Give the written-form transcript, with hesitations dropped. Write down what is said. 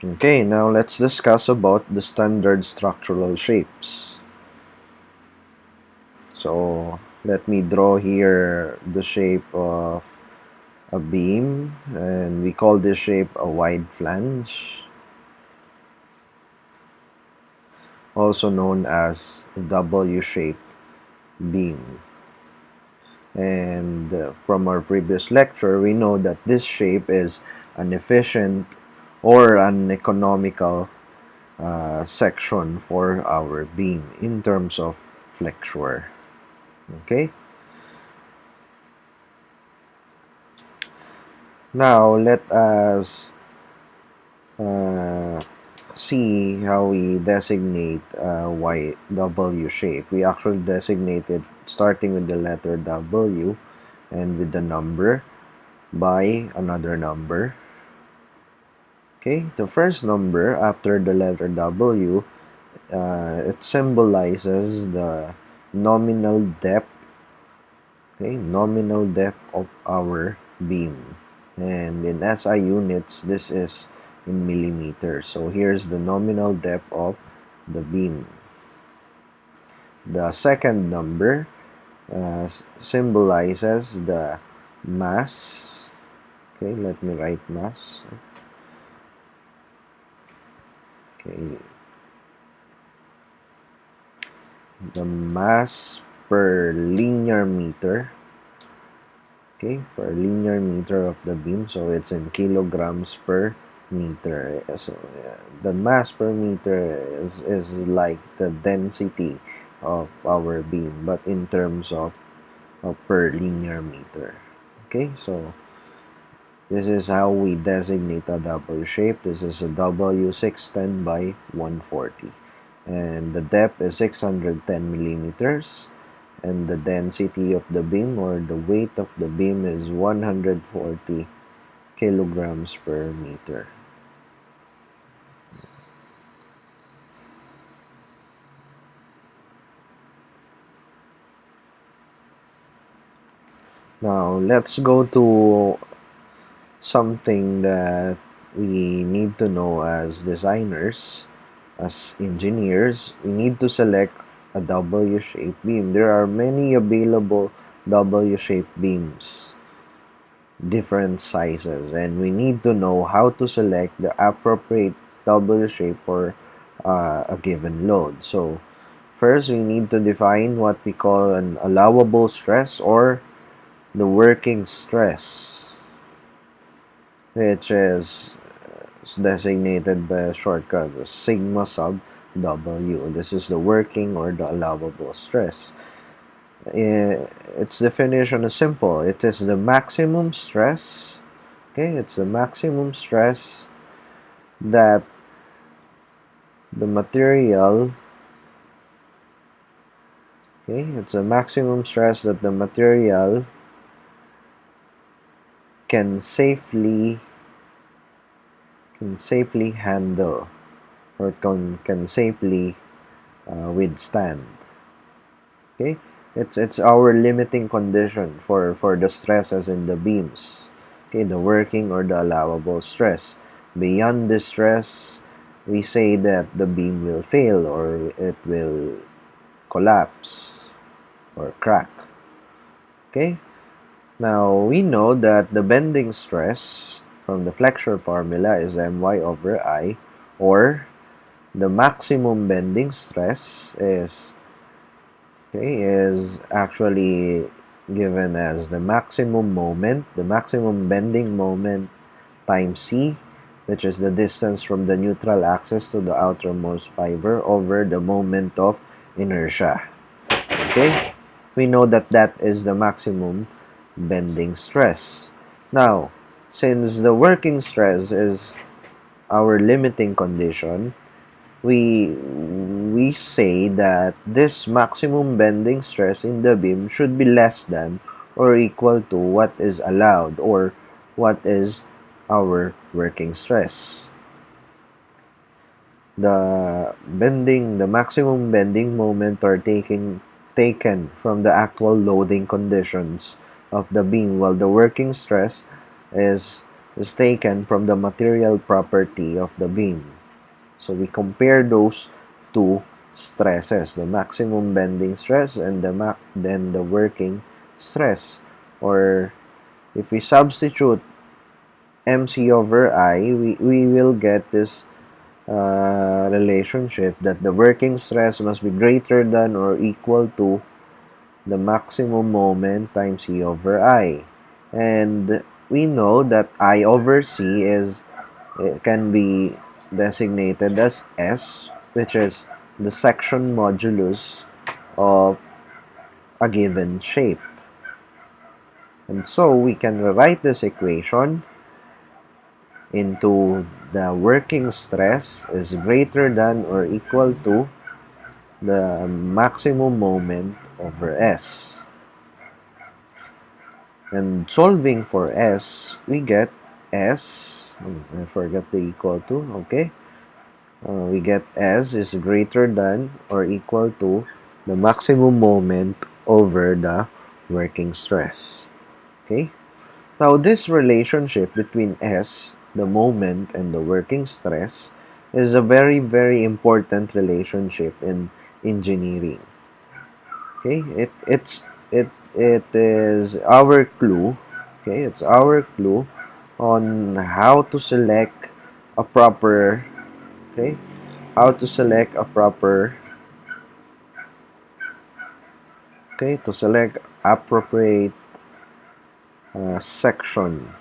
Okay, now let's discuss about the standard structural shapes. So let me draw here the shape of a beam, and we call this shape a wide flange, also known as a W-shaped beam. And from our previous lecture, we know that this shape is an efficient or an economical section for our beam in terms of flexure. Okay, now let us uh, see how we designate W shape. We actually designate it starting with the letter W and with the number by another number. Okay, the first number after the letter W, it symbolizes the nominal depth, okay, nominal depth of our beam. And in SI units, this is in millimeters. So here's the nominal depth of the beam. The second number symbolizes the mass. Okay, let me write mass. Okay, the mass per linear meter. Okay, per linear meter of the beam. So it's in kilograms per meter. So the mass per meter is like the density of our beam, but in terms of per linear meter. Okay, so this is how we designate a W shape. This is a W610 by 140. And the depth is 610 millimeters. And the density of the beam, or the weight of the beam, is 140 kilograms per meter. Now, let's go to something that we need to know as designers, as engineers. We need to select a W-shaped beam. There are many available W-shaped beams, different sizes, and we need to know how to select the appropriate W shape for a given load. So first, we need to define what we call an allowable stress, or the working stress, which is designated by a shortcut as sigma sub W. This is the working or the allowable stress. Its definition is simple. It is the maximum stress. Okay, it's the maximum stress that the material. Okay, it's a maximum stress that the material can safely handle, or can safely withstand. Okay, it's our limiting condition for the stresses in the beams. Okay, the working or the allowable stress. Beyond this stress, we say that the beam will fail, or it will collapse or crack. Okay, now we know that the bending stress from the flexure formula is my over I, or the maximum bending stress is actually given as the maximum moment, the maximum bending moment times C, which is the distance from the neutral axis to the outermost fiber over the moment of inertia. Okay, we know that that is the maximum bending stress. Now, since the working stress is our limiting condition, we say that this maximum bending stress in the beam should be less than or equal to what is allowed, or what is our working stress. The maximum bending moment are taken from the actual loading conditions of the beam, while the working stress is is taken from the material property of the beam. So we compare those two stresses, the maximum bending stress and then the working stress. Or if we substitute MC over I, we will get this relationship that the working stress must be greater than or equal to the maximum moment times E over I. And we know that I over C is it can be designated as S, which is the section modulus of a given shape. And so we can rewrite this equation into the working stress is greater than or equal to the maximum moment over S. And solving for S, we get S, I forgot the equal to, okay? We get S is greater than or equal to the maximum moment over the working stress. Okay? Now, this relationship between S, the moment, and the working stress is a very, very important relationship in engineering. Okay? It is our clue. Okay? It's our clue on how to select a proper, okay, how to select a proper, okay, to select appropriate section